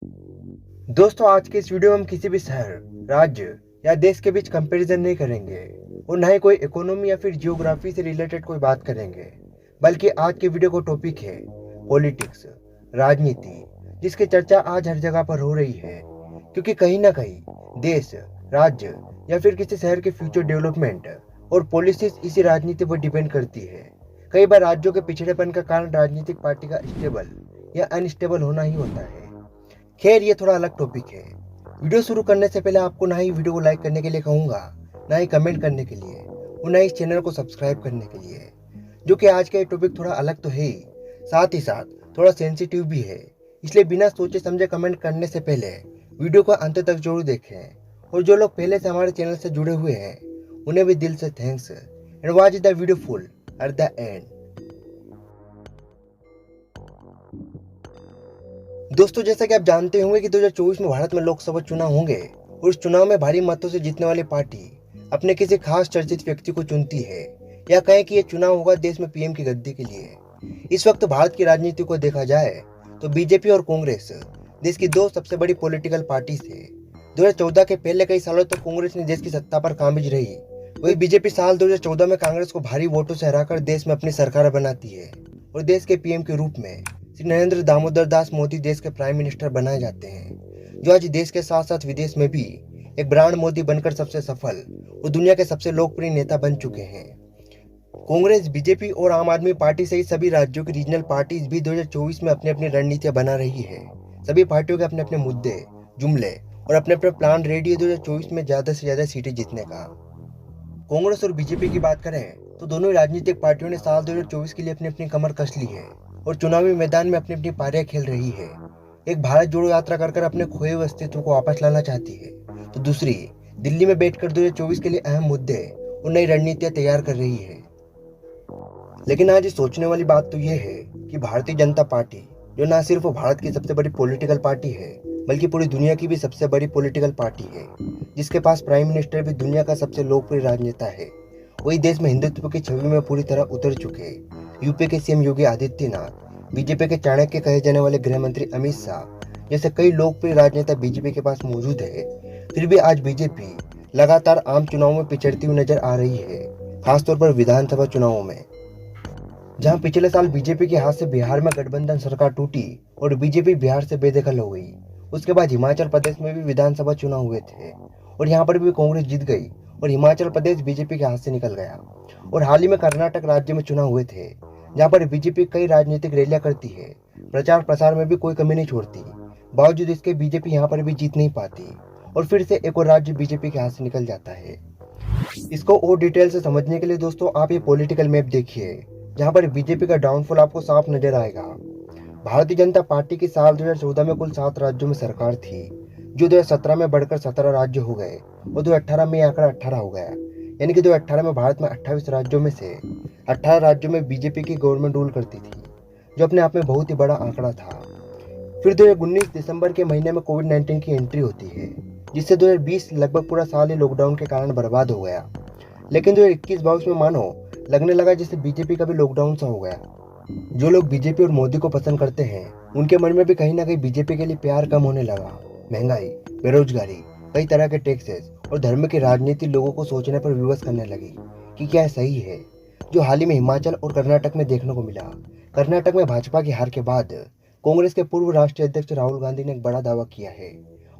दोस्तों, आज के इस वीडियो में हम किसी भी शहर, राज्य या देश के बीच कंपैरिजन नहीं करेंगे और ना ही कोई इकोनॉमी या फिर जियोग्राफी से रिलेटेड कोई बात करेंगे। बल्कि आज के वीडियो का टॉपिक है पॉलिटिक्स, राजनीति, जिसकी चर्चा आज हर जगह पर हो रही है। क्योंकि कहीं ना कहीं देश, राज्य या फिर किसी शहर के फ्यूचर डेवलपमेंट और पॉलिसीज इसी राजनीति पर डिपेंड करती है। कई बार राज्यों के पिछड़ेपन का कारण राजनीतिक पार्टी का स्टेबल या अनस्टेबल होना ही होता है। खैर, ये थोड़ा अलग टॉपिक है। वीडियो शुरू करने से पहले आपको ना ही वीडियो को लाइक करने के लिए कहूंगा, ना ही कमेंट करने के लिए और ना ही इस चैनल को सब्सक्राइब करने के लिए। जो कि आज का ये टॉपिक थोड़ा अलग तो है ही, साथ ही साथ थोड़ा सेंसिटिव भी है। इसलिए बिना सोचे समझे कमेंट करने से पहले वीडियो को अंत तक जरूर देखें। और जो लोग पहले से हमारे चैनल से जुड़े हुए हैं उन्हें भी दिल से thanks and watch the video full at the end. दोस्तों, जैसा कि आप जानते होंगे कि 2024 में भारत में लोकसभा चुनाव होंगे और उस चुनाव में भारी मतों से जीतने वाली पार्टी अपने किसी खास चर्चित व्यक्ति को चुनती है, या कहें कि यह चुनाव होगा देश में पीएम की गद्दी के लिए। इस वक्त भारत की राजनीति को देखा जाए तो बीजेपी और कांग्रेस देश की दो सबसे बड़ी पॉलिटिकल पार्टी थे। 2014 के पहले कई सालों तक कांग्रेस ने देश की सत्ता पर काबिज रही। वही बीजेपी साल 2014 में कांग्रेस को भारी वोटों से हराकर देश में अपनी सरकार बनाती है और देश के पीएम के रूप में श्री नरेंद्र दामोदर दास मोदी देश के प्राइम मिनिस्टर बनाए जाते हैं, जो आज देश के साथ साथ विदेश में भी एक ब्रांड मोदी बनकर सबसे सफल और दुनिया के सबसे लोकप्रिय नेता बन चुके हैं। कांग्रेस, बीजेपी और आम आदमी पार्टी सहित सभी राज्यों की रीजनल पार्टीज भी 2024 में अपनी अपनी रणनीतियां बना रही है। सभी पार्टियों के अपने अपने मुद्दे, जुमले और अपने अपने प्लान रेडी है 2024 में ज्यादा से ज्यादा सीटें जीतने का। कांग्रेस और बीजेपी की बात करें तो दोनों ही राजनीतिक पार्टियों ने साल 2024 के लिए अपनी अपनी कमर कस ली है और चुनावी मैदान में अपनी अपनी पारियां खेल रही है। एक भारत जोड़ो यात्रा कर अपने खोए हुए अस्तित्व को वापस लाना चाहती है, तो दूसरी दिल्ली में बैठकर 2024 के लिए अहम मुद्दे और नई रणनीतियां तैयार कर रही है। लेकिन आज सोचने वाली बात तो यह है कि भारतीय जनता पार्टी, जो न सिर्फ भारत की सबसे बड़ी पॉलिटिकल पार्टी है बल्कि पूरी दुनिया की भी सबसे बड़ी पॉलिटिकल पार्टी है, जिसके पास प्राइम मिनिस्टर भी दुनिया का सबसे लोकप्रिय राजनेता है, वही देश में हिंदुत्व की छवि में पूरी तरह उतर चुके यूपी के सीएम योगी आदित्यनाथ, बीजेपी के चाणक्य कहे जाने वाले गृह मंत्री अमित शाह जैसे कई लोकप्रिय राजनेता बीजेपी के पास मौजूद है। फिर भी आज बीजेपी लगातार आम चुनावों में पिछड़ती हुई नजर आ रही है, खासतौर पर विधानसभा चुनावों में। जहां पिछले साल बीजेपी के हाथ से बिहार में गठबंधन सरकार टूटी और बीजेपी बिहार से बेदखल हो गई, उसके बाद हिमाचल प्रदेश में भी विधानसभा चुनाव हुए थे और यहाँ पर भी कांग्रेस जीत गई और हिमाचल प्रदेश बीजेपी के हाथ से निकल गया। और हाल ही में कर्नाटक राज्य में चुनाव हुए थे, जहाँ पर बीजेपी कई राजनीतिक रैलियां करती है, प्रचार प्रसार में भी कोई कमी नहीं छोड़ती। बावजूद इसके बीजेपी यहाँ पर भी जीत नहीं पाती और फिर से एक और राज्य बीजेपी के हाथ से निकल जाता है। इसको और डिटेल से समझने के लिए दोस्तों आप ये पॉलिटिकल मैप देखिए, जहाँ पर बीजेपी का डाउनफॉल आपको साफ नजर आएगा। भारतीय जनता पार्टी की साल 2014 में कुल 7 राज्यों में सरकार थी, जो 2017 में बढ़कर 17 राज्य हो गए और 2018 में आंकड़ा 18 हो गया। यानी कि 2018 में भारत में 28 राज्यों में से 18 राज्यों में बीजेपी की गवर्नमेंट रूल करती थी, जो अपने आप में बहुत ही बड़ा आंकड़ा था। फिर 2019 दिसंबर के महीने में कोविड-19 की एंट्री होती है, जिससे 2020 लगभग पूरा साल ही लॉकडाउन के कारण बर्बाद हो गया। लेकिन 2021-22 में मानो लगने लगा जैसे बीजेपी का भी लॉकडाउन सा हो गया। जो लोग बीजेपी और मोदी को पसंद करते हैं उनके मन में भी कहीं ना कहीं बीजेपी के लिए प्यार कम होने लगा। महंगाई, बेरोजगारी, कई तरह के टैक्सेस और धर्म की राजनीति लोगों को सोचने पर विवश करने लगी कि क्या सही है। जो हाल ही में हिमाचल और कर्नाटक में देखने को मिला। कर्नाटक में भाजपा की हार के बाद कांग्रेस के पूर्व राष्ट्रीय अध्यक्ष राहुल गांधी ने एक बड़ा दावा किया है।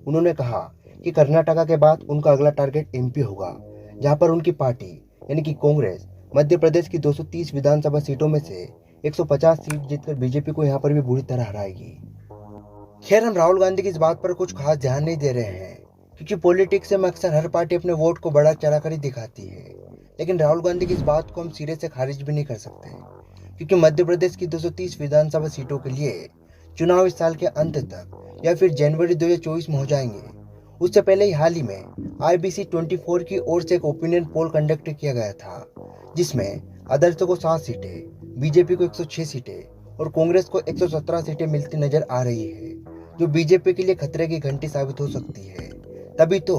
उन्होंने कहा कि कर्नाटक के बाद उनका अगला टारगेट एमपी होगा, जहां पर उनकी पार्टी यानी कि कांग्रेस मध्य प्रदेश की 230 विधानसभा सीटों में से 150 सीट जीतकर बीजेपी को यहाँ पर भी बुरी तरह हराएगी। खैर, हम राहुल गांधी की इस बात पर कुछ खास ध्यान नहीं दे रहे हैं, क्योंकि पॉलिटिक्स में अक्सर हर पार्टी अपने वोट को बढ़ा चढ़ा कर ही दिखाती है। लेकिन राहुल गांधी की इस बात को हम सिरे से खारिज भी नहीं कर सकते, क्योंकि मध्य प्रदेश की 230 विधानसभा सीटों के लिए चुनाव इस साल के अंत तक या फिर जनवरी 2024 में हो जाएंगे। उससे पहले ही हाल ही में IBC 24 की ओर से एक ओपिनियन पोल कंडक्ट किया गया था, जिसमें आदर्श को 7 सीटें, बीजेपी को 106 सीटें और कांग्रेस को 117 सीटें मिलती नजर आ रही है, जो बीजेपी के लिए खतरे की घंटी साबित हो सकती है। तभी तो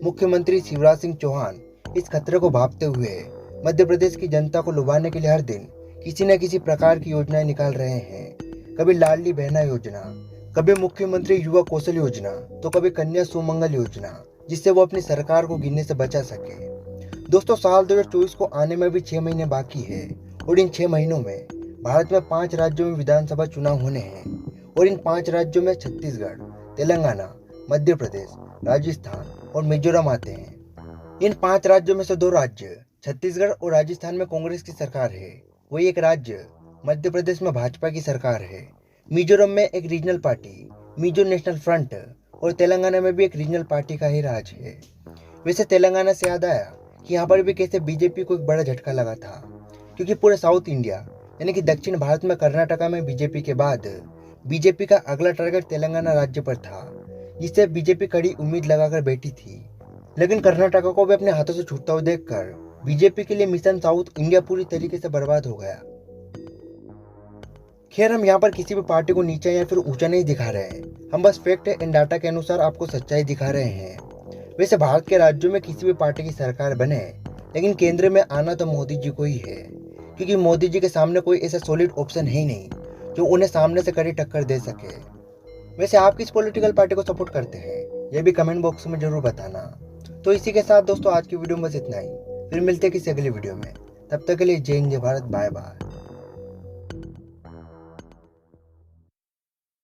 मुख्यमंत्री शिवराज सिंह चौहान इस खतरे को भांपते हुए मध्य प्रदेश की जनता को लुभाने के लिए हर दिन किसी न किसी प्रकार की योजनाएं निकाल रहे हैं। कभी लाडली बहना योजना, कभी मुख्यमंत्री युवा कौशल योजना तो कभी कन्या सुमंगल योजना, जिससे वो अपनी सरकार को गिरने से बचा सके। दोस्तों, साल 2024 को आने में भी 6 महीने बाकी है और इन 6 महीनों में भारत में 5 राज्यों में विधानसभा चुनाव होने हैं और इन 5 राज्यों में छत्तीसगढ़, तेलंगाना, मध्य प्रदेश, राजस्थान और मिजोरम आते हैं। इन 5 राज्यों में से 2 राज्य छत्तीसगढ़ और राजस्थान में कांग्रेस की सरकार है, वही एक राज्य मध्य प्रदेश में भाजपा की सरकार है। मिजोरम में एक regional party Mizo national front और तेलंगाना में भी एक रीजनल पार्टी का ही राज है। वैसे तेलंगाना से याद आया कि यहाँ पर भी कैसे बीजेपी को एक बड़ा झटका लगा था, क्योंकि पूरे साउथ इंडिया यानी कि दक्षिण भारत में कर्नाटका में बीजेपी के बाद बीजेपी का अगला टारगेट तेलंगाना राज्य पर था, जिससे बीजेपी कड़ी उम्मीद लगाकर बैठी थी। लेकिन कर्नाटका को भी अपने हाथों से छूटता हुआ देखकर बीजेपी के लिए मिशन साउथ इंडिया पूरी तरीके से बर्बाद हो गया। खैर, हम यहाँ पर किसी भी पार्टी को नीचा या फिर ऊंचा नहीं दिखा रहे हैं, हम बस फैक्ट एंड डाटा के अनुसार आपको सच्चाई दिखा रहे हैं। वैसे भारत के राज्यों में किसी भी पार्टी की सरकार बने, लेकिन केंद्र में आना तो मोदी जी को ही है, क्योंकि मोदी जी के सामने कोई ऐसा सॉलिड ऑप्शन है ही नहीं जो उन्हें सामने से कड़ी टक्कर दे सके। वैसे आप किस पॉलिटिकल पार्टी को सपोर्ट करते हैं, यह भी कमेंट बॉक्स में जरूर बताना। तो इसी के साथ दोस्तों आज की वीडियो में बस इतना ही, फिर मिलते हैं किसी अगली वीडियो में। तब तक के लिए जय हिंद, जय भारत, बाय बाय।